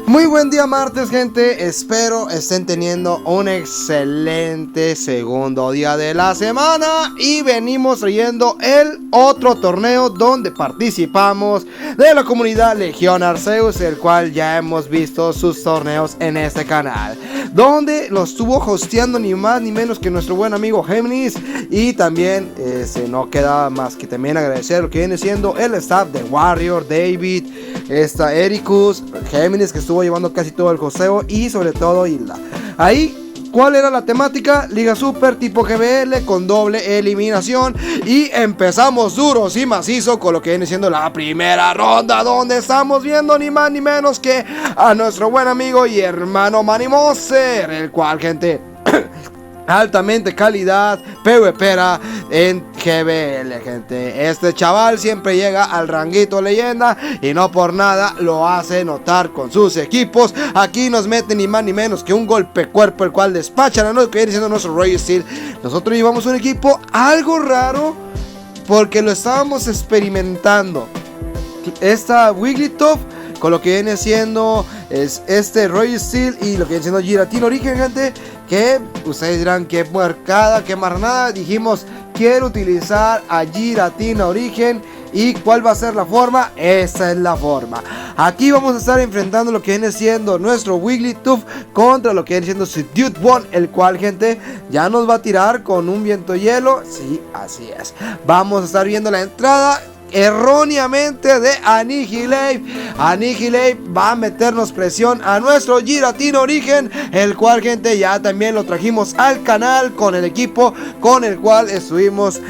Muy buen día martes, gente. Espero estén teniendo un excelente segundo día de la semana. Y venimos trayendo el otro torneo donde participamos de la comunidad Legión Arceus, el cual ya hemos visto sus torneos en este canal, donde lo estuvo hosteando ni más ni menos que nuestro buen amigo Géminis. Y también no queda más que también agradecer lo que viene siendo el staff de Warrior, David, Ericus, Géminis, que estuvo llevando casi todo el hosteo, y sobre todo Hilda. Ahí, ¿cuál era la temática? Liga Super tipo GBL con doble eliminación. Y empezamos duros y macizo con lo que viene siendo la primera ronda, donde estamos viendo ni más ni menos que a nuestro buen amigo y hermano Manny Monster, el cual, gente, altamente calidad PvPera en GBL, gente. Este chaval siempre llega al ranguito leyenda y no por nada lo hace notar con sus equipos. Aquí nos mete ni más ni menos que un golpe cuerpo, el cual despachan a nosotros, que viene siendo nuestro Royal Steel. Nosotros llevamos un equipo algo raro porque lo estábamos experimentando. Esta Wigglytuff con lo que viene siendo es este Royal Steel y lo que viene siendo Giratina Origen, gente. Que ustedes dirán que marcada, que marnada. Dijimos, quiero utilizar a Giratina Origen. ¿Y cuál va a ser la forma? Esta es la forma. Aquí vamos a estar enfrentando lo que viene siendo nuestro Wigglytuff contra lo que viene siendo su Dude One, el cual, gente, ya nos va a tirar con un viento hielo. Sí, así es. Vamos a estar viendo la entrada erróneamente de Annihilate. Annihilate va a meternos presión a nuestro Giratina Origen, el cual, gente, ya también lo trajimos al canal con el equipo con el cual estuvimos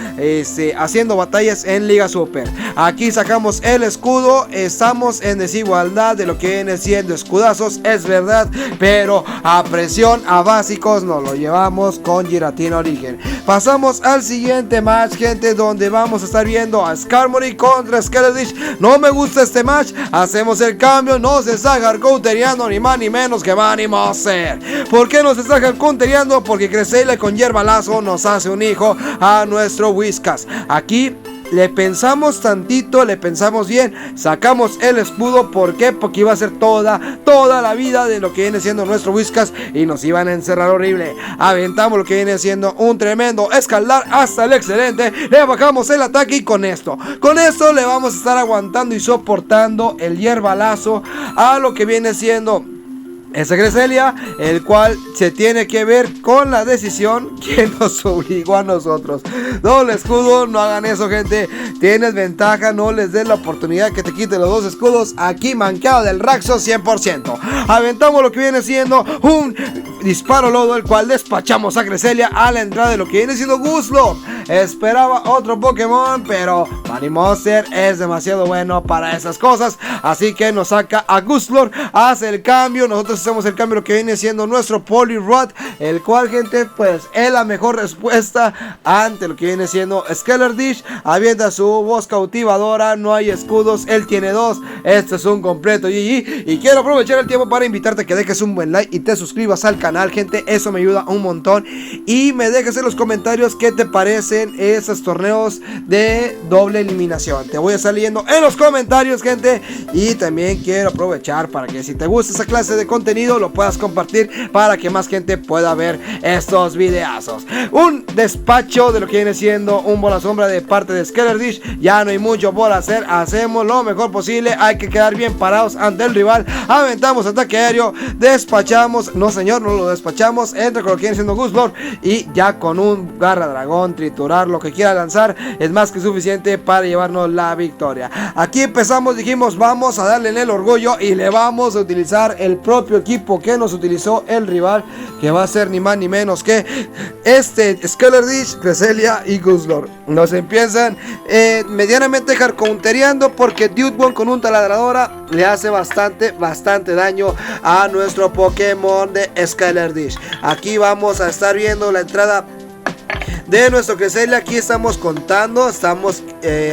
haciendo batallas en Liga Super. Aquí sacamos el escudo. Estamos en desigualdad de lo que viene siendo escudazos, es verdad, pero a presión a básicos nos lo llevamos con Giratina Origen. Pasamos al siguiente match, gente, donde vamos a estar viendo a Skarmory contra Skelerdish. No me gusta este match. Hacemos el cambio. Nos está hardcountereando ni más ni menos que Manny Monster. ¿Por qué nos está hardcountereando? Porque Cresselia con hierba lazo nos hace un hijo a nuestro Whiscash. Aquí le pensamos tantito, le pensamos bien, sacamos el escudo. ¿Por qué? Porque iba a ser toda la vida de lo que viene siendo nuestro Whiscash y nos iban a encerrar horrible. Aventamos lo que viene siendo un tremendo escaldar hasta el excelente. Le bajamos el ataque y con esto le vamos a estar aguantando y soportando el hierbalazo a lo que viene siendo esa Cresselia, el cual se tiene que ver con la decisión que nos obligó a nosotros. Doble escudo, no hagan eso, gente. Tienes ventaja, no les des la oportunidad que te quite los dos escudos. Aquí manqueado del Raxo 100%. Aventamos lo que viene siendo un disparo lodo, el cual despachamos a Cresselia a la entrada de lo que viene siendo Guslo. Esperaba otro Pokémon, pero Manny Monster es demasiado bueno para esas cosas, así que nos saca a Guslor, hace el cambio. Nosotros hacemos el cambio lo que viene siendo nuestro Poliwrath, el cual, gente, pues es la mejor respuesta ante lo que viene siendo Skelerdish. Avienta su voz cautivadora, no hay escudos, él tiene dos. Este es un completo GG. Y quiero aprovechar el tiempo para invitarte a que dejes un buen like y te suscribas al canal, gente. Eso me ayuda un montón. Y me dejes en los comentarios qué te parecen esos torneos de doble eliminación. Te voy a estar leyendo en los comentarios, gente. Y también quiero aprovechar para que si te gusta esa clase de contenido lo puedas compartir para que más gente pueda ver estos videazos. Un despacho de lo que viene siendo un bola sombra de parte de Skelerdish. Ya no hay mucho por hacer. Hacemos lo mejor posible. Hay que quedar bien parados ante el rival. Aventamos ataque aéreo. Despachamos. No, señor, no lo despachamos. Entra con lo que viene siendo Guslor. Y ya con un garra dragón, triturar, lo que quiera lanzar, es más que suficiente para llevarnos la victoria. Aquí empezamos, dijimos, vamos a darle en el orgullo y le vamos a utilizar el propio equipo que nos utilizó el rival, que va a ser ni más ni menos que este Skelerdish, Cresselia y Guslor. Nos empiezan medianamente hardcountereando porque Dude One con un taladradora le hace bastante daño a nuestro Pokémon de Skelerdish. Aquí vamos a estar viendo la entrada de nuestro Cresselia. Aquí estamos contando, estamos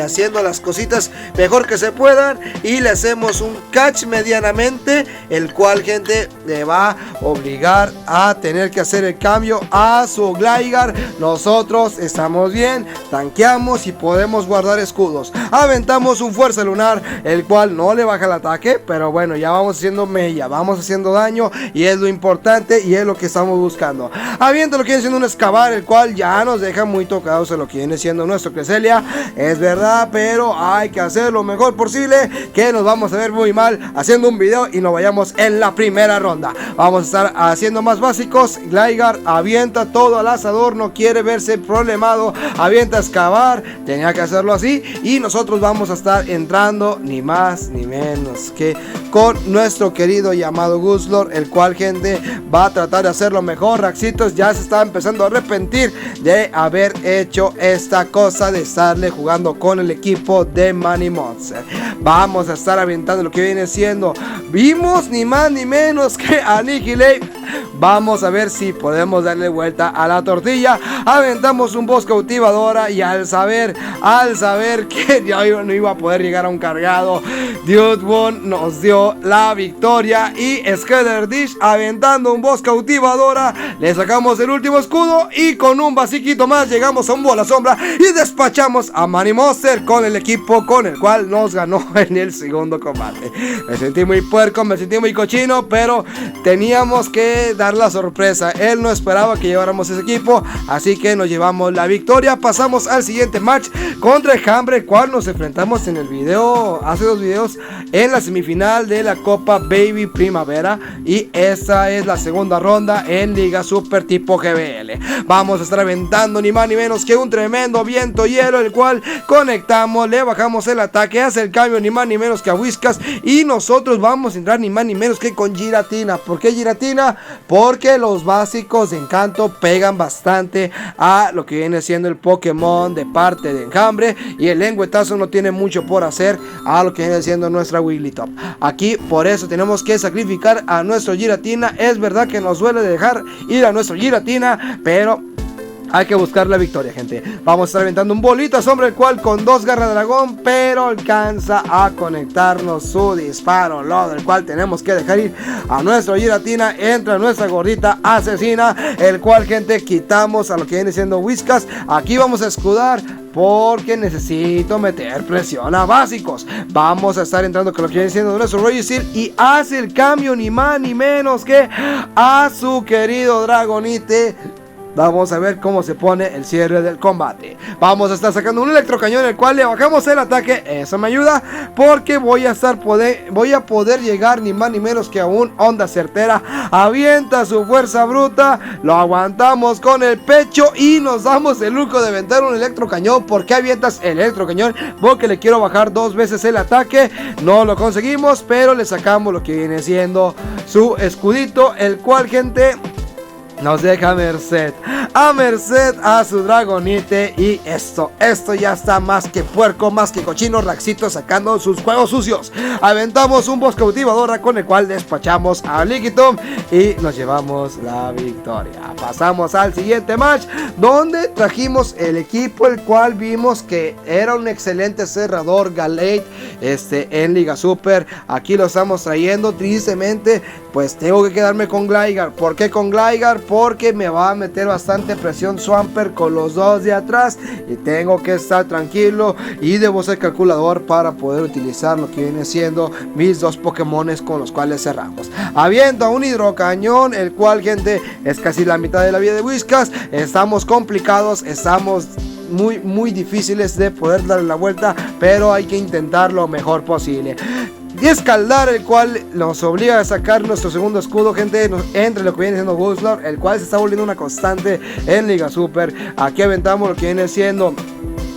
haciendo las cositas mejor que se puedan y le hacemos un catch medianamente, el cual, gente, le va a obligar a tener que hacer el cambio a su Gligar. Nosotros estamos bien, tanqueamos y podemos guardar escudos. Aventamos un fuerza lunar, el cual no le baja el ataque, pero bueno, ya vamos haciendo mella, vamos haciendo daño y es lo importante y es lo que estamos buscando. Avienta lo que viene siendo un excavar, el cual ya nos deja muy tocados a lo que viene siendo nuestro Cresselia. Es verdad, pero hay que hacer lo mejor posible, que nos vamos a ver muy mal haciendo un video y nos vayamos en la primera ronda. Vamos a estar haciendo más básicos. Gligar avienta todo al asador, no quiere verse problemado, avienta a excavar, tenía que hacerlo así y nosotros vamos a estar entrando ni más ni menos que con nuestro querido llamado Guzzlord, el cual, gente, va a tratar de hacerlo mejor. Raxitos ya se está empezando a arrepentir de haber hecho esta cosa de estarle jugando con el equipo de Money Monster. Vamos a estar aventando lo que viene siendo, vimos ni más ni menos que Annihilate. Vamos a ver si podemos darle vuelta a la tortilla. Aventamos un Voz Cautivadora y al saber que ya no iba a poder llegar a un cargado, Dude One nos dio la victoria. Y Scatter Dish aventando un Voz Cautivadora, le sacamos el último escudo y con un basiquito más llegamos a un bola sombra y despachamos a Money Monster con el equipo con el cual nos ganó en el segundo combate. Me sentí muy puerco, me sentí muy cochino, pero teníamos que dar la sorpresa. Él no esperaba que lleváramos ese equipo, así que nos llevamos la victoria. Pasamos al siguiente match contra Enjambre, el cual nos enfrentamos en el video, hace 2 videos, en la semifinal de la Copa Baby Primavera, y esta es la segunda ronda en Liga Super tipo GBL. Vamos a estar aventando ni más ni menos que un tremendo viento hielo, el cual conectamos, le bajamos el ataque, hace el cambio ni más ni menos que a Whiskas, y nosotros vamos a entrar ni más ni menos que con Giratina. ¿Por qué Giratina? Porque los básicos de encanto pegan bastante a lo que viene siendo el Pokémon de parte de Enjambre, y el lengüetazo no tiene mucho por hacer a lo que viene siendo nuestra Wigglytuff. Aquí por eso tenemos que sacrificar a nuestro Giratina. Es verdad que nos duele dejar ir a nuestro Giratina, pero hay que buscar la victoria, gente. Vamos a estar aventando un bolita sombra, el cual con 2 garras de dragón, pero alcanza a conectarnos su disparo, lo del cual tenemos que dejar ir a nuestro Giratina. Entra nuestra gordita asesina, el cual, gente, quitamos a lo que viene siendo Whiskas. Aquí vamos a escudar porque necesito meter presión a básicos. Vamos a estar entrando con lo que viene siendo nuestro Registeel y hace el cambio ni más ni menos que a su querido Dragonite. Vamos a ver cómo se pone el cierre del combate. Vamos a estar sacando un electrocañón, el cual le bajamos el ataque. Eso me ayuda porque voy a poder llegar ni más ni menos que a un onda certera. Avienta su fuerza bruta, lo aguantamos con el pecho y nos damos el lujo de aventar un electrocañón. ¿Por qué avientas el electrocañón? Porque le quiero bajar 2 veces el ataque. No lo conseguimos, pero le sacamos lo que viene siendo su escudito, el cual, gente, nos deja a merced a su Dragonite. Y esto ya está más que puerco, más que cochino. Raxito sacando sus juegos sucios. Aventamos un Voz Cautivadora con el cual despachamos a Lickitung y nos llevamos la victoria. Pasamos al siguiente match, donde trajimos el equipo, el cual vimos que era un excelente cerrador, Gallade, en Liga Super. Aquí lo estamos trayendo. Tristemente, pues tengo que quedarme con Gligar. ¿Por qué con Gligar? Porque me va a meter bastante presión Swampert con los 2 de atrás y tengo que estar tranquilo y debo ser calculador para poder utilizar lo que viene siendo mis 2 Pokémones con los cuales cerramos. Avienta un hidrocañón, el cual, gente, es casi la mitad de la vida de Whiskas. Estamos complicados, estamos muy difíciles de poder darle la vuelta, pero hay que intentar lo mejor posible. Y escaldar, el cual nos obliga a sacar nuestro segundo escudo, gente, entre lo que viene siendo Guzzlord, el cual se está volviendo una constante en Liga Super. Aquí aventamos lo que viene siendo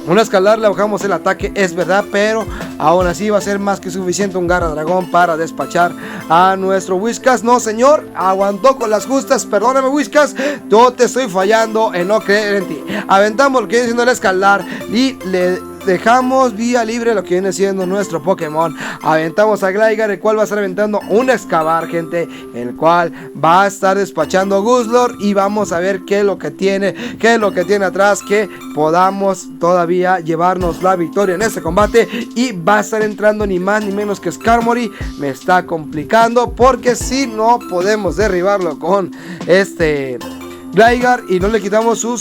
un escalar, le bajamos el ataque, es verdad, pero aún así va a ser más que suficiente un Garra Dragón para despachar a nuestro Whiskas. No, señor, aguantó con las justas. Perdóname, Whiskas, yo te estoy fallando en no creer en ti. Aventamos lo que viene siendo el escalar y le dejamos vía libre lo que viene siendo nuestro Pokémon. Aventamos a Gligar, el cual va a estar aventando un Excavar, gente, el cual va a estar despachando Guzzlord. Y vamos a ver qué es lo que tiene atrás, que podamos todavía llevarnos la victoria en este combate. Y va a estar entrando ni más ni menos que Skarmory. Me está complicando, porque si no podemos derribarlo con este Gligar y no le quitamos su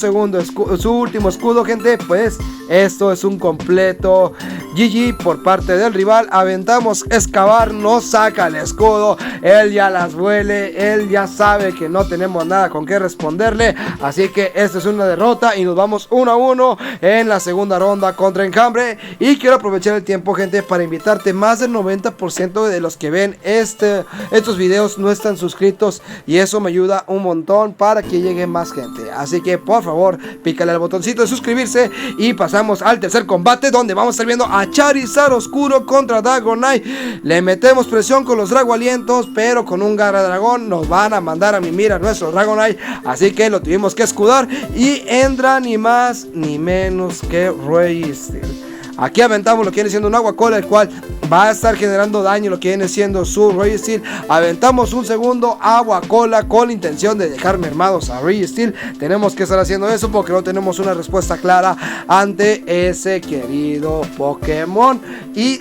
último escudo, gente, pues esto es un completo GG por parte del rival. Aventamos Excavar, nos saca el escudo, él ya las huele, él ya sabe que no tenemos nada con qué responderle, así que esta es una derrota y nos vamos 1-1 en la segunda ronda contra Enjambre. Y quiero aprovechar el tiempo, gente, para invitarte. Más del 90% de los que ven estos videos no están suscritos, y eso me ayuda un montón para que llegue más gente, así que por favor pícale al botoncito de suscribirse. Y pasamos al tercer combate, donde vamos a estar viendo a Charizard Oscuro contra Dragonite. Le metemos presión con los Drago Alientos, pero con un Garra Dragón nos van a mandar a mimir a nuestro Dragonite, así que lo tuvimos que escudar. Y entra ni más ni menos que Registeel. Aquí aventamos lo que viene siendo un Agua Cola, el cual va a estar generando daño lo que viene siendo su Registeel. Aventamos un segundo Agua Cola con la intención de dejar mermados a Registeel. Tenemos que estar haciendo eso porque no tenemos una respuesta clara ante ese querido Pokémon. Y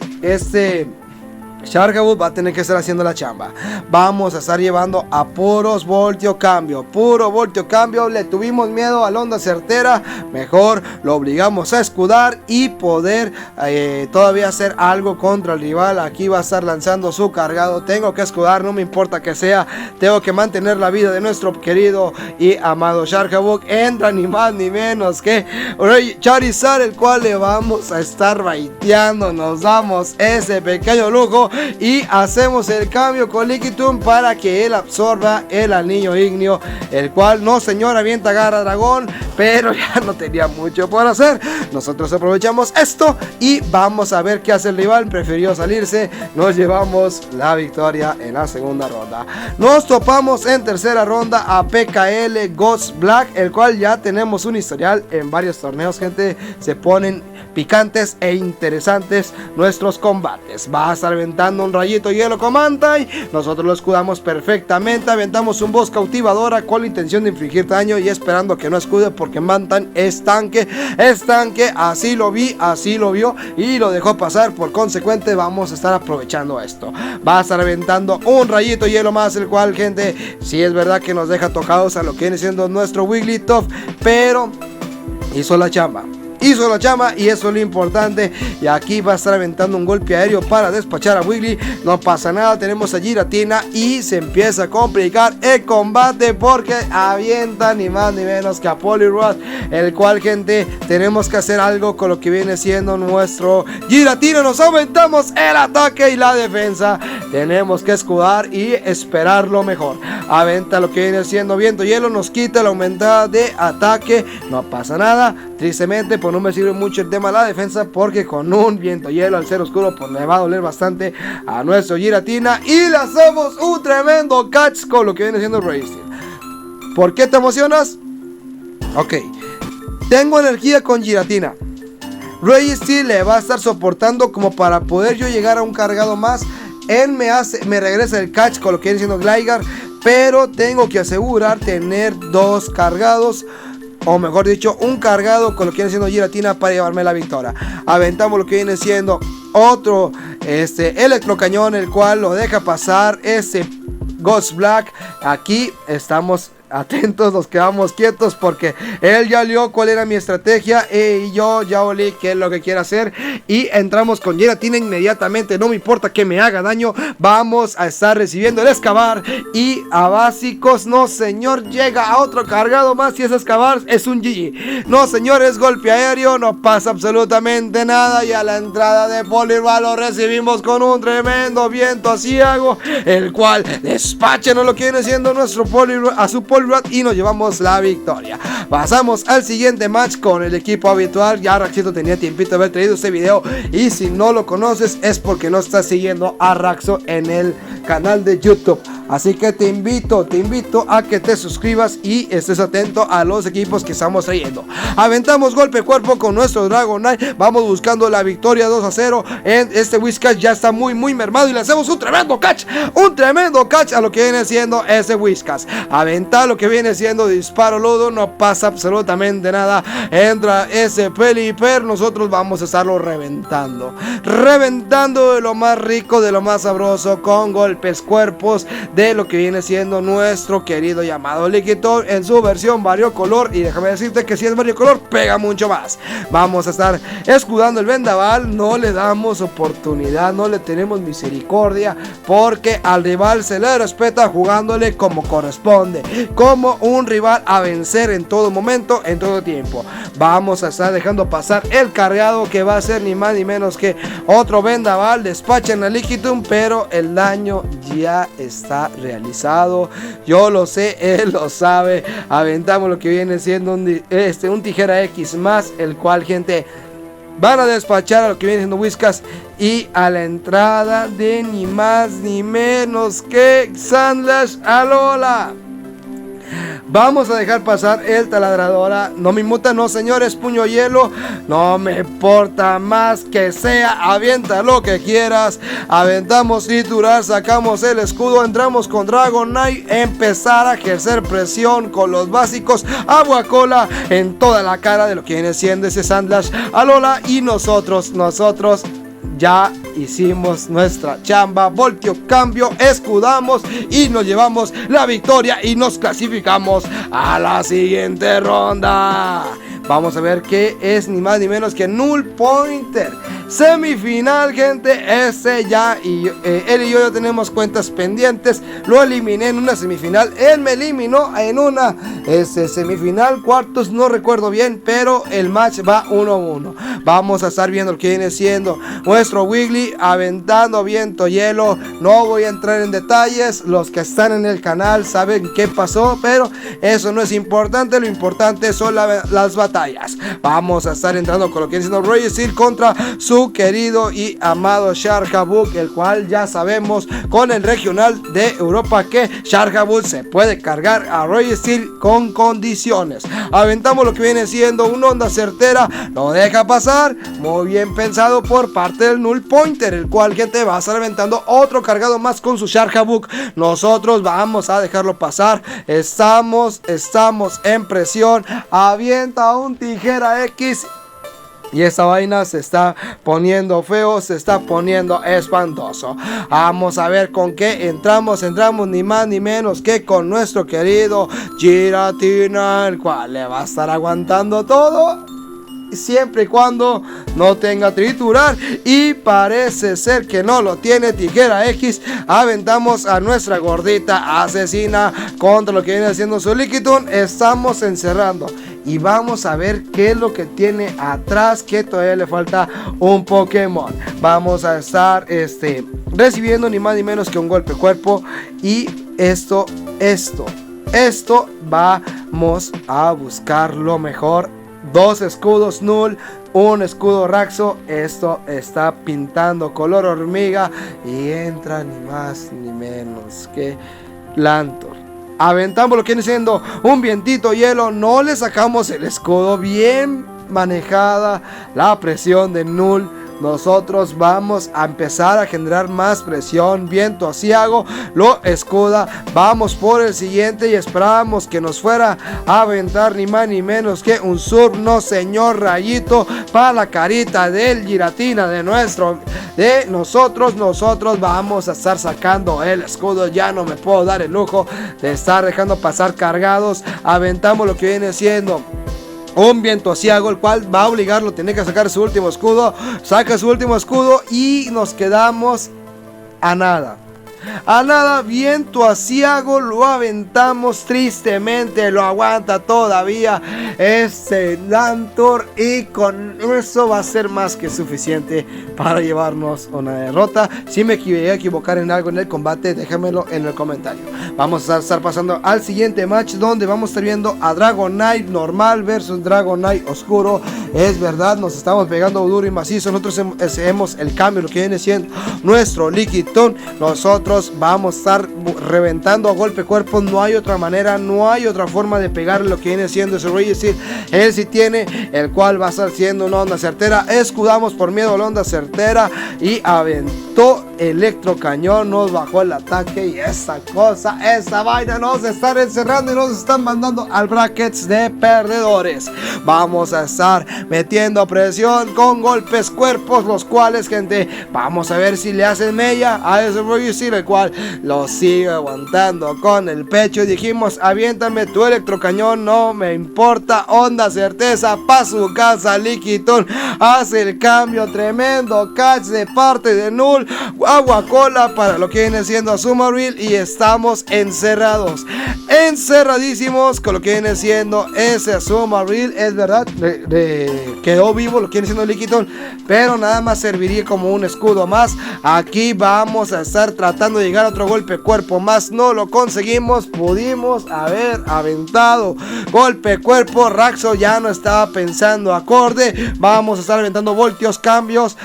Charjabug va a tener que estar haciendo la chamba. Vamos a estar llevando a puros voltio cambio. Le tuvimos miedo a la onda certera. Mejor lo obligamos a escudar y poder todavía hacer algo contra el rival. Aquí va a estar lanzando su cargado. Tengo que escudar, no me importa que sea. Tengo que mantener la vida de nuestro querido y amado Charjabug. Entra ni más ni menos que Charizard, el cual le vamos a estar baiteando. Nos damos ese pequeño lujo y hacemos el cambio con Lickitung para que él absorba el anillo ignio, el cual no, señor, avienta Garra Dragón, pero ya no tenía mucho por hacer. Nosotros aprovechamos esto y vamos a ver qué hace el rival. Prefirió salirse. Nos llevamos la victoria en la segunda ronda. Nos topamos en tercera ronda a PKL Ghost Black, el cual ya tenemos un historial en varios torneos, gente. Se ponen picantes e interesantes nuestros combates. Va a estar aventando un rayito hielo con Mantine. Nosotros lo escudamos perfectamente. Aventamos un voz cautivadora con la intención de infligir daño y esperando que no escude, porque Mantine es tanque. Así lo vio y lo dejó pasar. Por consecuente vamos a estar aprovechando esto. Va a estar aventando un rayito hielo más, el cual, gente, sí es verdad que nos deja tocados a lo que viene siendo nuestro Wigglytuff, pero hizo la chamba y eso es lo importante. Y aquí va a estar aventando un golpe aéreo para despachar a Wiggly. No pasa nada, tenemos a Giratina y se empieza a complicar el combate porque avienta ni más ni menos que a Poliwrath, el cual, gente, tenemos que hacer algo con lo que viene siendo nuestro Giratina. Nos aumentamos el ataque y la defensa. Tenemos que escudar y esperar lo mejor. Aventa lo que viene siendo viento hielo, nos quita la aumentada de ataque. No pasa nada, tristemente, pues no me sirve mucho el tema de la defensa, porque con un viento hielo al ser oscuro pues le va a doler bastante a nuestro Giratina. Y le hacemos un tremendo catch con lo que viene siendo Registeel. ¿Por qué te emocionas? Ok, tengo energía con Giratina. Registeel le va a estar soportando como para poder yo llegar a un cargado más. Él me regresa el catch con lo que viene siendo Gligar, pero tengo que asegurar tener dos cargados, o mejor dicho, un cargado con lo que viene siendo Giratina para llevarme la victoria. Aventamos lo que viene siendo otro electrocañón, el cual lo deja pasar ese Ghost Black. Aquí estamos atentos, nos quedamos quietos porque él ya olió cuál era mi estrategia y yo ya olí qué es lo que quiere hacer, y entramos con Giratina inmediatamente. No me importa que me haga daño, vamos a estar recibiendo el Excavar y a básicos. No, señor, llega a otro cargado más y ese Excavar es un GG. No, señor, es golpe aéreo, no pasa absolutamente nada, y a la entrada de Poliwrath lo recibimos con un tremendo viento asiago, el cual despacha no lo que viene siendo nuestro Poliwrath a su Poliwrath y nos llevamos la victoria. Pasamos al siguiente match con el equipo habitual. Ya Raxito tenía tiempito de haber traído este video, y si no lo conoces es porque no estás siguiendo a Raxo en el canal de YouTube. Así que te invito a que te suscribas y estés atento a los equipos que estamos trayendo. Aventamos golpe cuerpo con nuestro Dragonite. Vamos buscando la victoria 2-0. En este Whiscash ya está muy mermado y le hacemos un tremendo catch a lo que viene siendo ese Whiscash. Aventar lo que viene siendo disparo ludo, no pasa absolutamente nada. Entra ese Pelipper, nosotros vamos a estarlo reventando de lo más rico, de lo más sabroso, con golpes cuerpos de lo que viene siendo nuestro querido llamado Lickitung en su versión variocolor. Y déjame decirte que si es variocolor pega mucho más. Vamos a estar escudando el vendaval, no le damos oportunidad, no le tenemos misericordia, porque al rival se le respeta jugándole como corresponde, como un rival a vencer en todo momento, en todo tiempo. Vamos a estar dejando pasar el cargado, que va a ser ni más ni menos que otro vendaval. Despachan a Lickitung, pero el daño ya está realizado. Yo lo sé, él lo sabe. Aventamos lo que viene siendo un tijera X más, el cual, gente, van a despachar a lo que viene siendo Whiscash. Y a la entrada de ni más ni menos que Sandlash Alola. Vamos a dejar pasar el taladradora. No me inmuta, no señores, puño hielo. No me importa más que sea. Avienta lo que quieras. Aventamos triturar, sacamos el escudo, entramos con Dragonite. Empezar a ejercer presión con los básicos. Agua cola en toda la cara de lo que viene siendo ese Sandlash Alola. Y nosotros ya hicimos nuestra chamba, voltio, cambio, escudamos y nos llevamos la victoria y nos clasificamos a la siguiente ronda. Vamos a ver qué es ni más ni menos que Null Pointer. Semifinal, gente. Ese ya y él y yo ya tenemos cuentas pendientes. Lo eliminé en una semifinal. Él me eliminó en una semifinal, cuartos, no recuerdo bien, pero el match va 1-1. Vamos a estar viendo lo que viene siendo nuestro Wiggly aventando viento hielo. No voy a entrar en detalles. Los que están en el canal saben qué pasó, pero eso no es importante. Lo importante son las batallas. Vamos a estar entrando con lo que viene siendo Roger Steel contra su querido y amado Sharkaboo, el cual ya sabemos con el regional de Europa que Sharkaboo se puede cargar a Roger Steel con condiciones. Aventamos lo que viene siendo una onda certera, lo deja pasar, muy bien pensado por parte del Null Pointer, el cual, gente, va a estar aventando otro cargado más con su Sharkaboo. Nosotros vamos a dejarlo pasar. Estamos en presión. Avienta un tijera X y esta vaina se está poniendo feo, se está poniendo espantoso. Vamos a ver con qué entramos ni más ni menos que con nuestro querido Giratina, el cual le va a estar aguantando todo, siempre y cuando no tenga triturar, y parece ser que no lo tiene. Tijera X. Aventamos a nuestra gordita asesina contra lo que viene haciendo su Lickitung. Estamos encerrando y vamos a ver qué es lo que tiene atrás, que todavía le falta un Pokémon. Vamos a estar recibiendo ni más ni menos que un golpe cuerpo, y esto vamos a buscar lo mejor. 2 escudos Null, un escudo Raxo. Esto está pintando color hormiga y entra ni más ni menos que Lantur. Aventamos lo que viene siendo un vientito hielo, no le sacamos el escudo. Bien manejada la presión de Null. Nosotros vamos a empezar a generar más presión. Viento asiago, lo escuda. Vamos por el siguiente y esperábamos que nos fuera a aventar ni más ni menos que un surf, no señor, rayito para la carita del Giratina de nosotros. Nosotros vamos a estar sacando el escudo. Ya no me puedo dar el lujo de estar dejando pasar cargados. Aventamos lo que viene siendo un viento asiago, el cual va a obligarlo, tiene que sacar su último escudo. Saca su último escudo y nos quedamos a nada. Viento asiago, lo aventamos tristemente, lo aguanta todavía este Lantur, y con eso va a ser más que suficiente para llevarnos una derrota. Si me llegué a equivocar en algo en el combate, déjamelo en el comentario. Vamos a estar pasando al siguiente match, donde vamos a estar viendo a Dragonite normal versus Dragonite oscuro. Es verdad, nos estamos pegando duro y macizo. Nosotros hacemos el cambio, lo que viene siendo nuestro Lickitung. Nosotros vamos a estar reventando a golpe cuerpo. No hay otra manera, no hay otra forma de pegarle lo que viene siendo ese Roger Steel. Él sí tiene, el cual va a estar siendo una onda certera. Escudamos por miedo a la onda certera y aventó electrocañón, nos bajó el ataque y esa vaina nos están encerrando y nos están mandando al brackets de perdedores. Vamos a estar metiendo presión con golpes cuerpos, los cuales, gente, vamos a ver si le hacen mella a ese Roger Steel, el cual lo sigue aguantando con el pecho. Dijimos, aviéntame tu electrocañón, no me importa, onda certeza, pa' su casa. Lickitung hace el cambio, tremendo catch de parte de Null, agua cola para lo que viene siendo Azumarill y estamos encerradísimos con lo que viene siendo ese Azumarill. Es verdad, quedó vivo lo que viene siendo Lickitung, pero nada más serviría como un escudo más. Aquí vamos a estar tratando de llegar a otro golpe cuerpo más, no lo conseguimos. Pudimos haber aventado golpe cuerpo, Raxo ya no estaba pensando acorde. Vamos a estar aventando voltios cambios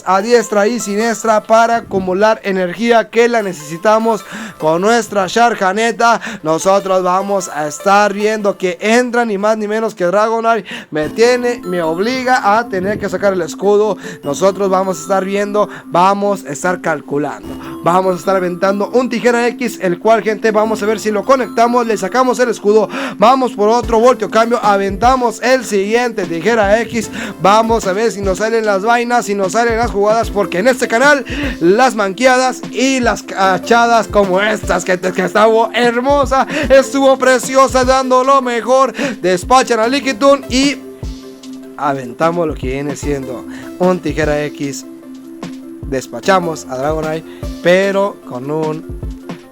a diestra y siniestra para acumular energía que la necesitamos con nuestra Sharkhaneta. Nosotros vamos a estar viendo que entra ni más ni menos que Dragonite. Me obliga a tener que sacar el escudo. Nosotros vamos a estar viendo, vamos a estar calculando, vamos a estar aventando un tijera X, el cual, gente, vamos a ver si lo conectamos, le sacamos el escudo, vamos por otro voltio cambio, aventamos el siguiente tijera X, vamos a ver si nos salen las vainas, si nos salen las jugadas, porque en este canal las manqueadas y las cachadas como estas, que estuvo hermosa, estuvo preciosa, dando lo mejor. Despachan a Lickitung y aventamos lo que viene siendo un tijera X. Despachamos a Dragonite, pero con un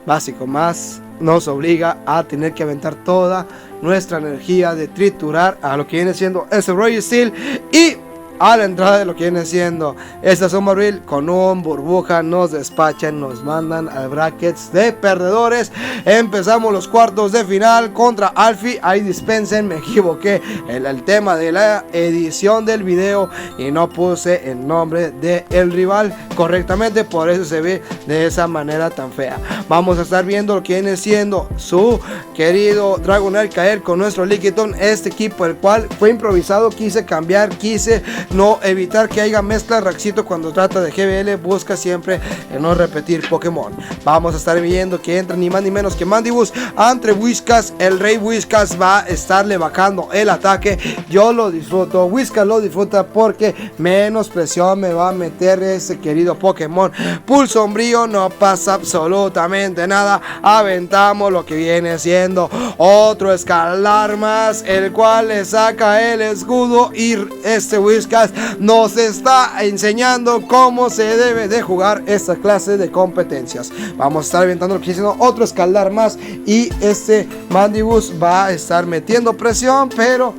básico más nos obliga a tener que aventar toda nuestra energía de triturar a lo que viene siendo ese Roger Steel. Y a la entrada de lo que viene siendo esta Azumarill con un burbuja nos despachan, nos mandan al brackets de perdedores. Empezamos los cuartos de final contra Alfie. Ahí dispensen, me equivoqué en el tema de la edición del video y no puse el nombre del rival correctamente, por eso se ve de esa manera tan fea. Vamos a estar viendo lo que viene siendo su querido Dragonite caer con nuestro Lickitung. Este equipo, el cual fue improvisado, quise cambiar, quise no evitar que haya mezcla. Raxito, cuando trata de GBL, busca siempre no repetir Pokémon. Vamos a estar viendo que entra ni más ni menos que Mandibuzz entre Whiscash. El rey Whiscash va a estarle bajando el ataque. Yo lo disfruto, Whiscash lo disfruta porque menos presión me va a meter ese querido Pokémon. Pulso Sombrío, no pasa absolutamente nada. Aventamos lo que viene siendo otro escalar más, el cual le saca el escudo y este Whiscash nos está enseñando cómo se debe de jugar esta clase de competencias. Vamos a estar aventando lo que viene siendo otro escalar más y este Mandibuzz va a estar metiendo presión, pero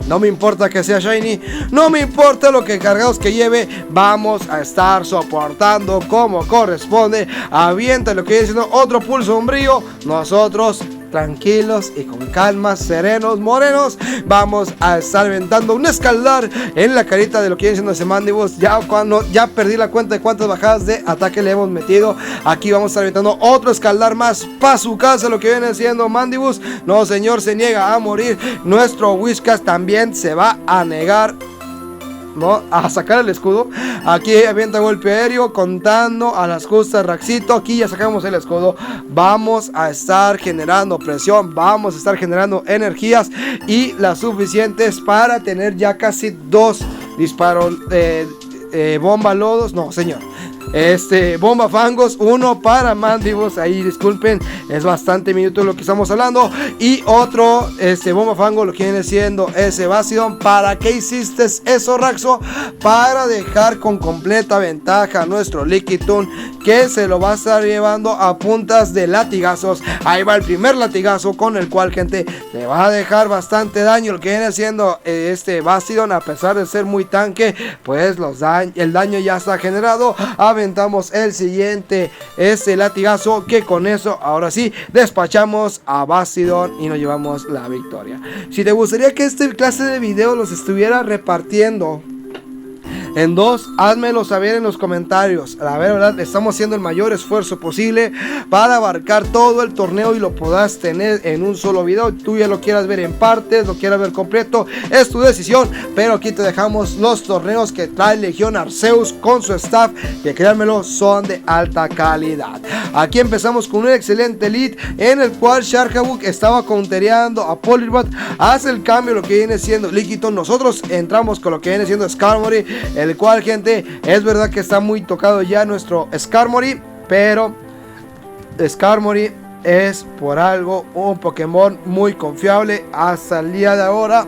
no me importa que sea shiny, no me importa lo que cargados que lleve, vamos a estar soportando como corresponde. Avienta lo que viene siendo otro Pulso Sombrío. Nosotros tranquilos y con calma, serenos, morenos, vamos a estar aventando un escalar en la carita de lo que viene siendo ese Mandibuzz. Ya perdí la cuenta de cuántas bajadas de ataque le hemos metido. Aquí vamos a estar aventando otro escalar más para su casa, lo que viene siendo Mandibuzz. No, señor, se niega a morir. Nuestro Whiscash también se va a negar, ¿no?, a sacar el escudo. Aquí avienta golpe aéreo contando a las justas Raxito. Aquí ya sacamos el escudo. Vamos a estar generando presión, vamos a estar generando energías y las suficientes para tener ya casi dos disparos bomba lodos. No, señor, bomba fangos, uno para Mandibuzz. Ahí disculpen, es bastante minuto lo que estamos hablando. Y otro bomba fango, lo que viene siendo ese Bastiodon. ¿Para qué hiciste eso, Raxo? Para dejar con completa ventaja a nuestro Lickitung, que se lo va a estar llevando a puntas de latigazos. Ahí va el primer latigazo, con el cual, gente, le va a dejar bastante daño lo que viene siendo este Bastiodon. A pesar de ser muy tanque, pues el daño ya está generado. A aventamos el siguiente, latigazo, que con eso ahora sí despachamos a Bastiodon y nos llevamos la victoria. Si te gustaría que este clase de videos los estuviera repartiendo en dos, házmelo saber en los comentarios. La verdad, estamos haciendo el mayor esfuerzo posible para abarcar todo el torneo y lo puedas tener en un solo video. Tú ya lo quieras ver en partes, lo quieras ver completo, es tu decisión. Pero aquí te dejamos los torneos que trae Legión Arceus con su staff, que créanmelo, son de alta calidad. Aquí empezamos con un excelente lead en el cual Sharkaboo estaba countereando a Poliwrath. Hace el cambio lo que viene siendo Lickitung. Nosotros entramos con lo que viene siendo Skarmory, el cual, gente, es verdad que está muy tocado ya nuestro Skarmory, pero Skarmory es por algo un Pokémon muy confiable hasta el día de ahora,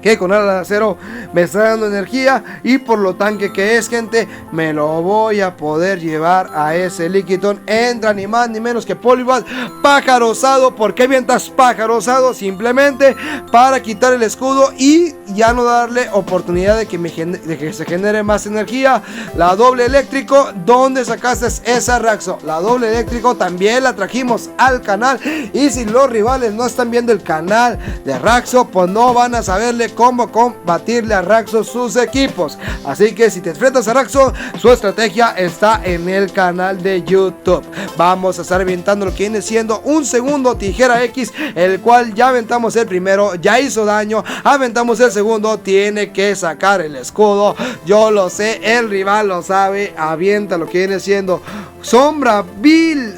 que con alas de acero me está dando energía, y por lo tanque que es, gente, me lo voy a poder llevar a ese Lickitung. Entra ni más ni menos que Poliwrath, pájaro osado. ¿Por qué avientas pájaro osado? Simplemente para quitar el escudo y ya no darle oportunidad de que se genere más energía. La doble eléctrico, ¿dónde sacaste esa Raxo? La doble eléctrico también la trajimos al canal, y si los rivales no están viendo el canal de Raxo, pues no van a saberle cómo combatirle a Raxo sus equipos. Así que si te enfrentas a Raxo, su estrategia está en el canal de YouTube. Vamos a estar aventando lo que viene siendo un segundo Tijera X, el cual ya aventamos el primero, ya hizo daño. Aventamos el segundo, tiene que sacar el escudo. Yo lo sé, el rival lo sabe. Avienta lo que viene siendo Sombra Bill.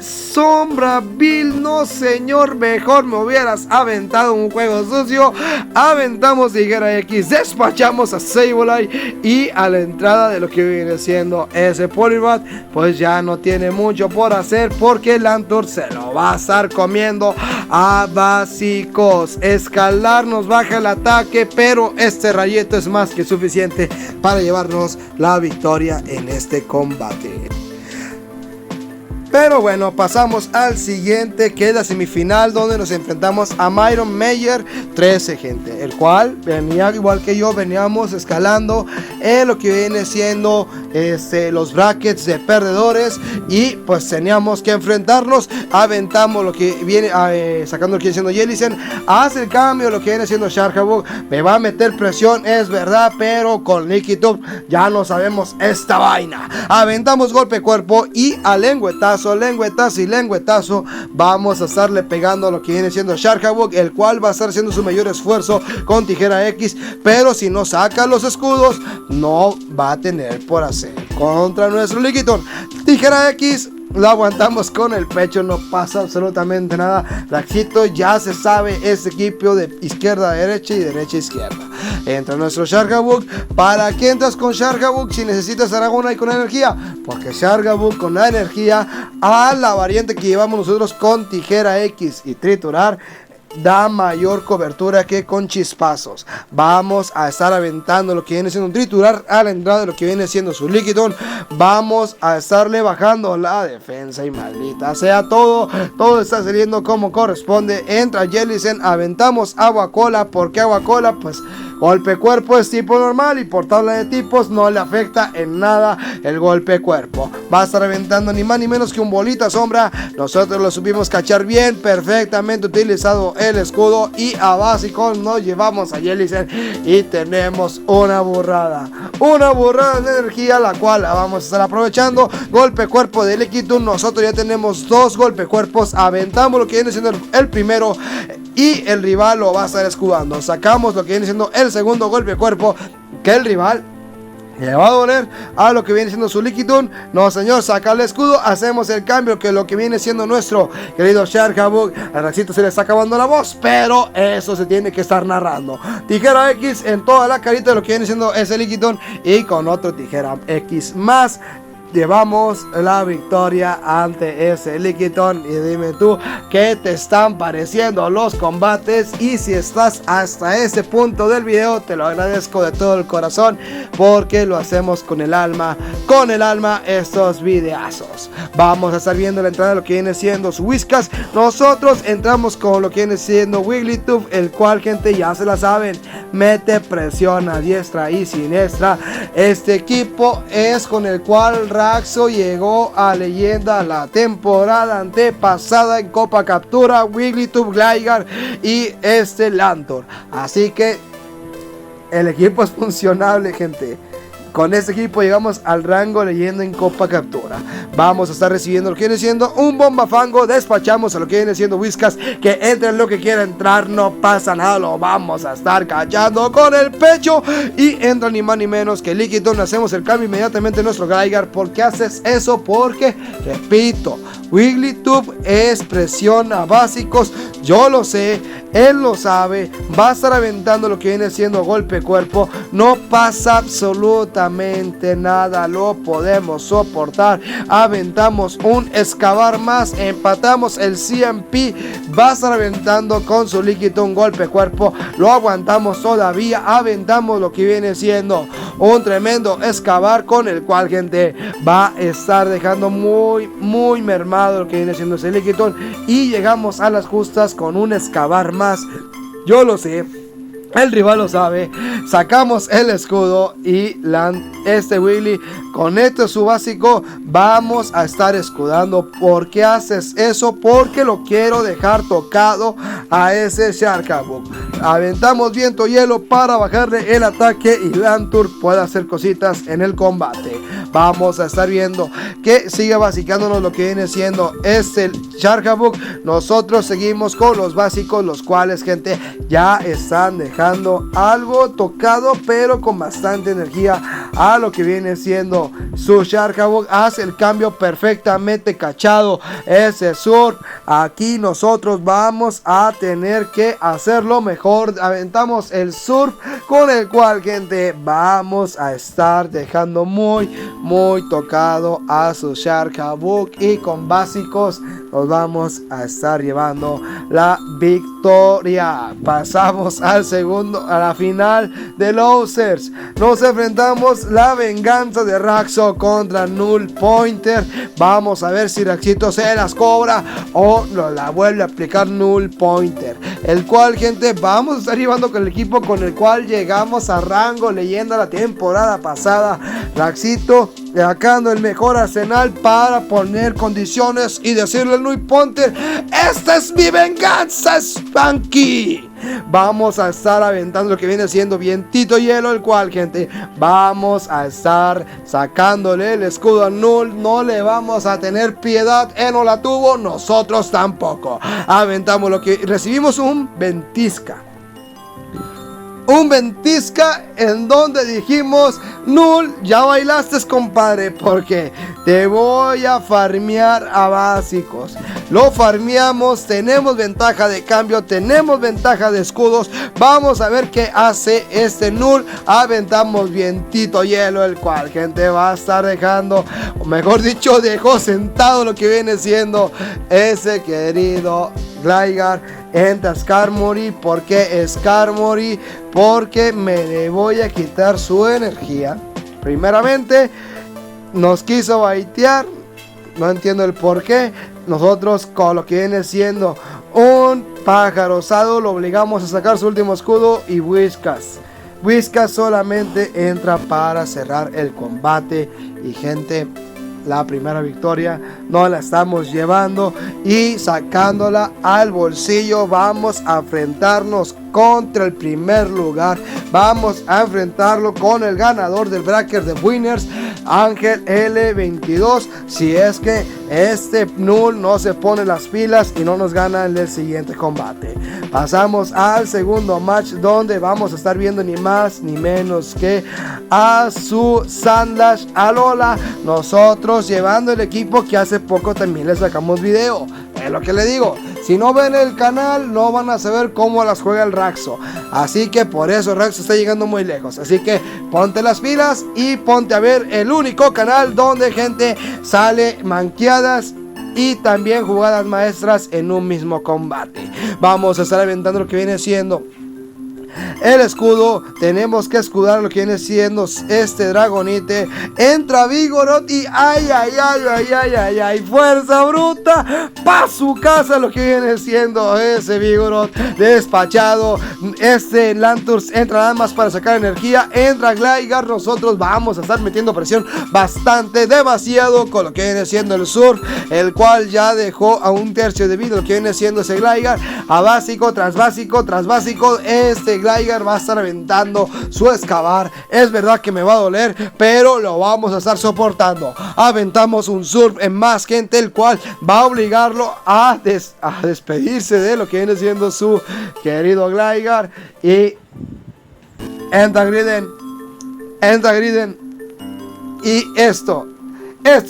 No, señor, mejor me hubieras aventado un juego sucio. Aventamos Tijera X, despachamos a Sableye, y a la entrada de lo que viene siendo ese Poliwrath, pues ya no tiene mucho por hacer, porque Lantur se lo va a estar comiendo a básicos. Escalar nos baja el ataque, pero este rayito es más que suficiente para llevarnos la victoria en este combate. Pero bueno, pasamos al siguiente, que es la semifinal, donde nos enfrentamos a Myron Mayer 13, gente, el cual venía igual que yo, veníamos escalando en lo que viene siendo los brackets de perdedores, y pues teníamos que enfrentarnos. Aventamos lo que viene sacando lo que viene siendo Jellicent, hace el cambio lo que viene siendo Sharkaboo, me va a meter presión, es verdad, pero con Lickitung ya no sabemos esta vaina. Aventamos golpe cuerpo y a lengüetazo y lengüetazo vamos a estarle pegando a lo que viene siendo Sharkaboo, el cual va a estar haciendo su mayor esfuerzo con Tijera X, pero si no saca los escudos no va a tener por hacer contra nuestro Lickitung. Tijera X lo aguantamos con el pecho, no pasa absolutamente nada. Raxito ya se sabe ese equipo de izquierda a derecha y derecha a izquierda. Entra nuestro Sharkaboo. ¿Para qué entras con Sharkaboo si necesitas Aragona y con energía? Porque Sharkaboo con la energía a la variante que llevamos nosotros con Tijera X y Triturar da mayor cobertura que con chispazos. Vamos a estar aventando lo que viene siendo un Triturar a la entrada de lo que viene siendo su Lickitung. Vamos a estarle bajando la defensa, y maldita sea, todo está saliendo como corresponde. Entra Jellicent, aventamos Agua Cola. ¿Por qué Agua Cola? Pues golpe cuerpo es tipo normal, y por tabla de tipos no le afecta en nada el golpe cuerpo. Va a estar aventando ni más ni menos que un bolita sombra. Nosotros lo supimos cachar bien, perfectamente utilizado el escudo, y a básico nos llevamos a Jellicent y tenemos una burrada de energía, la cual la vamos a estar aprovechando. Golpe cuerpo de Lickitung, nosotros ya tenemos dos golpe cuerpos. Aventamos lo que viene siendo el primero y el rival lo va a estar escudando. Sacamos lo que viene siendo el segundo golpe cuerpo, que el rival le va a doler a lo que viene siendo su Lickitung. No, señor, saca el escudo, hacemos el cambio, que lo que viene siendo nuestro querido Sharkaboo. A Raxito se le está acabando la voz, pero eso se tiene que estar narrando. Tijera X en toda la carita de lo que viene siendo ese Lickitung, y con otro Tijera X más llevamos la victoria ante ese Lickitung. Y dime tú, ¿qué te están pareciendo los combates? Y si estás hasta este punto del video, te lo agradezco de todo el corazón, porque lo hacemos con el alma estos videazos. Vamos a estar viendo la entrada de lo que viene siendo su Whiskas. Nosotros entramos con lo que viene siendo Wigglytuff, el cual, gente, ya se la saben, mete presión a diestra y siniestra. Este equipo es con el cual Raxo llegó a leyenda la temporada antepasada en Copa Captura, Wigglytuff, Gligar y Lantur. Así que el equipo es funcionable, gente. Con este equipo llegamos al rango leyenda en Copa Captura. Vamos a estar recibiendo lo que viene siendo un Bombafango. Despachamos a lo que viene siendo Whiskas. Que entre lo que quiera entrar, no pasa nada. Lo vamos a estar cachando con el pecho. Y entra ni más ni menos que Lickitung. Hacemos el cambio inmediatamente en nuestro Gligar. ¿Por qué haces eso? Porque, repito, Wigglytuff es presión a básicos. Yo lo sé, él lo sabe. Va a estar aventando lo que viene siendo golpe cuerpo. No pasa absolutamente nada. Lo podemos soportar. Aventamos un excavar más. Empatamos el CMP. Va a estar aventando con su Lickitung golpe cuerpo. Lo aguantamos todavía. Aventamos lo que viene siendo un tremendo excavar, con el cual, gente, va a estar dejando muy mermado lo que viene siendo ese Lickitung. Y llegamos a las justas con un excavar más. Yo lo sé, el rival lo sabe. Sacamos el escudo y este Willy con esto su básico. Vamos a estar escudando. ¿Por qué haces eso? Porque lo quiero dejar tocado a ese Sharkaboo. Aventamos viento hielo para bajarle el ataque y Lantur puede hacer cositas en el combate. Vamos a estar viendo que sigue basicándonos lo que viene siendo este Sharkaboo. Nosotros seguimos con los básicos, los cuales, gente, ya están dejando algo tocado, pero con bastante energía a lo que viene siendo su Sharkaboo. Hace el cambio perfectamente cachado ese Surf. Aquí nosotros vamos a tener que hacerlo mejor. Aventamos el Surf, con el cual, gente, vamos a estar dejando muy tocado a su Sharkaboo, y con básicos nos vamos a estar llevando la victoria. Pasamos a la final de Losers. Nos enfrentamos la venganza de Raxo contra Null Pointer. Vamos a ver si Raxito se las cobra o la vuelve a aplicar Null Pointer, el cual, gente, vamos a estar llevando con el equipo con el cual llegamos a rango leyenda la temporada pasada. Raxito sacando el mejor arsenal para poner condiciones y decirle al Null Pointer: esta es mi venganza, Spanky. Vamos a estar aventando lo que viene siendo vientito hielo, el cual, gente, vamos a estar sacándole el escudo a Null. No le vamos a tener piedad. Él no la tuvo, nosotros tampoco. Aventamos lo que recibimos, un ventisca. Un ventisca en donde dijimos: Null, ya bailaste, compadre, porque te voy a farmear a básicos. Lo farmeamos, tenemos ventaja de cambio, tenemos ventaja de escudos. Vamos a ver qué hace este Null. Aventamos vientito hielo, el cual, gente, va a estar dejando, o mejor dicho, dejó sentado lo que viene siendo ese querido Gligar. Entra Skarmory. ¿Por qué Skarmory? Porque me le voy a quitar su energía. Primeramente nos quiso baitear, no entiendo el por qué. Nosotros, con lo que viene siendo un pájaro osado, lo obligamos a sacar su último escudo. Y Whiskas solamente entra para cerrar el combate. Y, gente, la primera victoria no la estamos llevando y sacándola al bolsillo. Vamos a enfrentarnos contra el primer lugar. Vamos a enfrentarlo con el ganador del bracket de Winners, Ángel L22, si es que este Null no se pone las pilas y no nos gana en el siguiente combate. Pasamos al segundo match, donde vamos a estar viendo ni más ni menos que a su Sandlash Alola. Nosotros llevando el equipo que hace poco también le sacamos video. Es lo que le digo, si no ven el canal no van a saber cómo las juega el Raxo. Así que por eso Raxo está llegando muy lejos. Así que ponte las pilas y ponte a ver el único canal donde, gente, sale manqueadas y también jugadas maestras en un mismo combate. Vamos a estar aventando lo que viene siendo el escudo. Tenemos que escudar lo que viene siendo este Dragonite. Entra Vigoroth y ay, fuerza bruta pa' su casa lo que viene siendo ese Vigoroth despachado. Este Lanturn entra nada más para sacar energía. Entra Gligar. Nosotros vamos a estar metiendo presión bastante, demasiado, con lo que viene siendo el Surf, el cual ya dejó a un tercio de vida lo que viene siendo ese Gligar. A básico tras básico tras básico, este Gligar va a estar aventando su Excavar. Es verdad que me va a doler, pero lo vamos a estar soportando. Aventamos un Surf en más gente, el cual va a obligarlo a despedirse de lo que viene siendo su querido Gligar. Y entra Griden. Y esto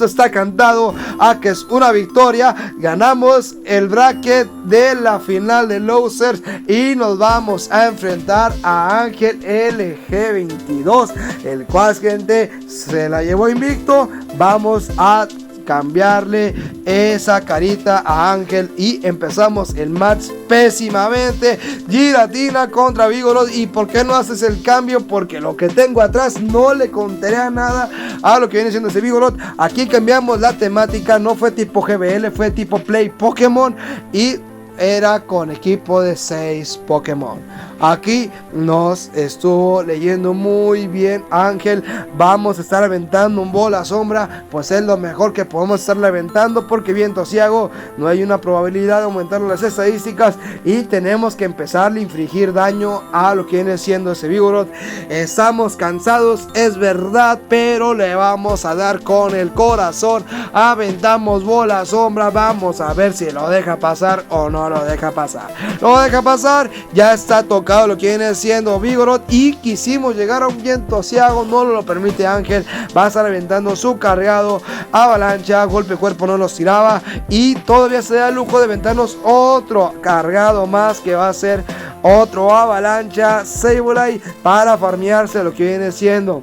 está cantado a que es una victoria. Ganamos el bracket de la final de Losers y nos vamos a enfrentar a Ángel LG22, el cual, gente, se la llevó invicto. Vamos a cambiarle esa carita a Ángel y empezamos el match pésimamente. Giratina contra Vigoroth. ¿Y por qué no haces el cambio? Porque lo que tengo atrás no le contaría nada a lo que viene siendo ese Vigoroth. Aquí cambiamos la temática, no fue tipo GBL, fue tipo Play Pokémon y era con equipo de 6 Pokémon. Aquí nos estuvo leyendo muy bien Ángel. Vamos a estar aventando un bola sombra, pues es lo mejor que podemos estarle aventando, porque viento ciego no hay una probabilidad de aumentar las estadísticas y tenemos que empezar a infligir daño a lo que viene siendo ese Vigoroth. Estamos cansados, es verdad, pero le vamos a dar con el corazón. Aventamos bola sombra, vamos a ver si lo deja pasar o no lo deja pasar. Lo deja pasar, ya está tocado lo que viene siendo Vigoroth y quisimos llegar a un viento ciego, no lo permite Ángel. Va a estar aventando su cargado, avalancha, golpe cuerpo no los tiraba y todavía se da el lujo de aventarnos otro cargado más, que va a ser otro avalancha Sableye para farmearse lo que viene siendo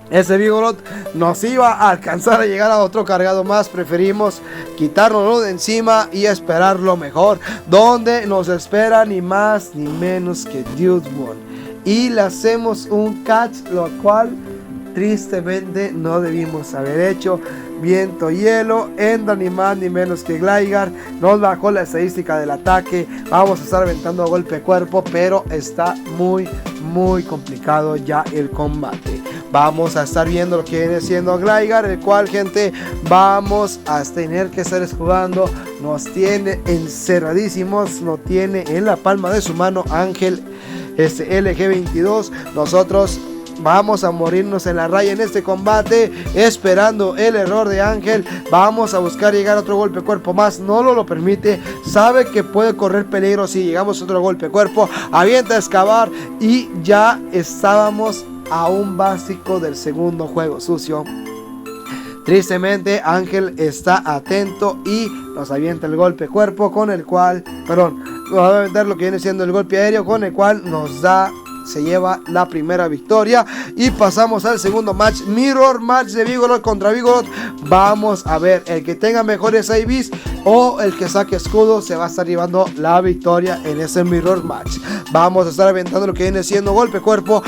ese Vigoroth. Nos iba a alcanzar a llegar a otro cargado más. Preferimos quitárnoslo de encima y esperar lo mejor, donde nos espera ni más ni menos que Dude-One. Y le hacemos un catch, lo cual tristemente no debimos haber hecho. Viento hielo, entra ni más ni menos que Gligar. Nos bajó la estadística del ataque. Vamos a estar aventando a golpe cuerpo, pero está muy complicado ya el combate. Vamos a estar viendo lo que viene siendo Gligar, el cual, gente, vamos a tener que estar escudando. Nos tiene encerradísimos, nos tiene en la palma de su mano Ángel LG22. Nosotros vamos a morirnos en la raya en este combate, esperando el error de Ángel. Vamos a buscar llegar a otro golpe cuerpo más, no lo permite. Sabe que puede correr peligro si llegamos a otro golpe cuerpo. Avienta a excavar y ya estábamos a un básico del segundo juego sucio. Tristemente Ángel está atento y nos avienta el golpe cuerpo, con el cual, nos va a aventar lo que viene siendo el golpe aéreo, con el cual se lleva la primera victoria. Y pasamos al segundo match, Mirror Match de Vigoroth contra Vigoroth. Vamos a ver, el que tenga mejores IVs o el que saque escudo se va a estar llevando la victoria en ese Mirror Match. Vamos a estar aventando lo que viene siendo golpe cuerpo.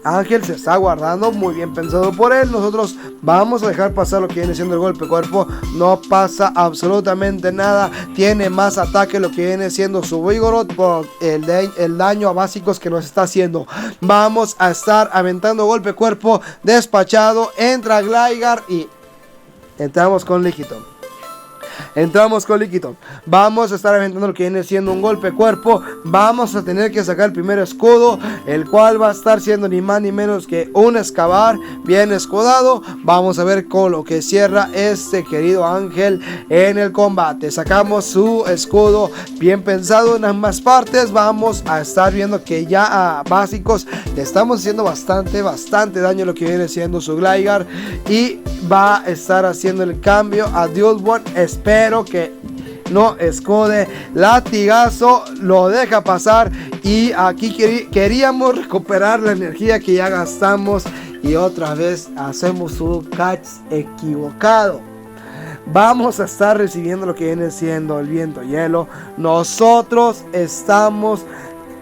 Ángel se está guardando, muy bien pensado por él. Nosotros vamos a dejar pasar lo que viene siendo el golpe cuerpo. No pasa absolutamente nada. Tiene más ataque lo que viene siendo su Vigoroth por el daño a básicos que nos está haciendo. Vamos a estar aventando golpe cuerpo despachado. Entra Gligar y entramos con Lickitung. Vamos a estar aventando lo que viene siendo un golpe cuerpo. Vamos a tener que sacar el primer escudo, el cual va a estar siendo ni más ni menos que un excavar bien escudado. Vamos a ver con lo que cierra este querido Ángel en el combate. Sacamos su escudo bien pensado en ambas partes. Vamos a estar viendo que ya a básicos le estamos haciendo bastante daño lo que viene siendo su Gligar, y va a estar haciendo el cambio a Dude-One. Espero que no escude. Latigazo lo deja pasar. Y aquí queríamos recuperar la energía que ya gastamos. Y otra vez hacemos un catch equivocado. Vamos a estar recibiendo lo que viene siendo el viento hielo. Nosotros estamos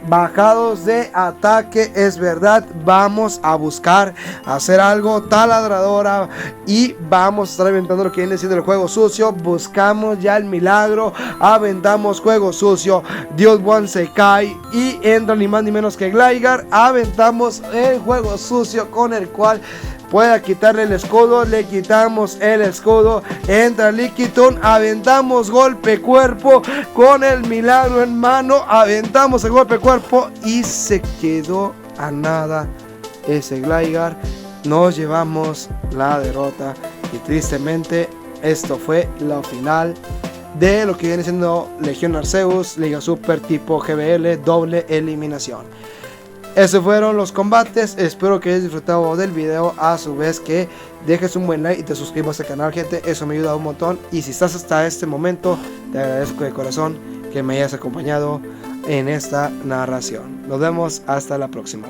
bajados de ataque. Es verdad, vamos a buscar hacer algo taladradora y vamos a estar aventando lo que viene siendo el juego sucio. Buscamos ya el milagro, aventamos juego sucio, Dios One se cae y entra ni más ni menos que Gligar. Aventamos el juego sucio con el cual pueda quitarle el escudo, le quitamos el escudo, entra Lickitung, aventamos golpe cuerpo con el milagro en mano, aventamos el golpe cuerpo y se quedó a nada ese Gligar. Nos llevamos la derrota y tristemente esto fue la final de lo que viene siendo Legión Arceus, Liga Super tipo GBL, doble eliminación. Esos fueron los combates, espero que hayas disfrutado del video, a su vez que dejes un buen like y te suscribas al canal, gente, eso me ayuda un montón. Y si estás hasta este momento, te agradezco de corazón que me hayas acompañado en esta narración. Nos vemos hasta la próxima.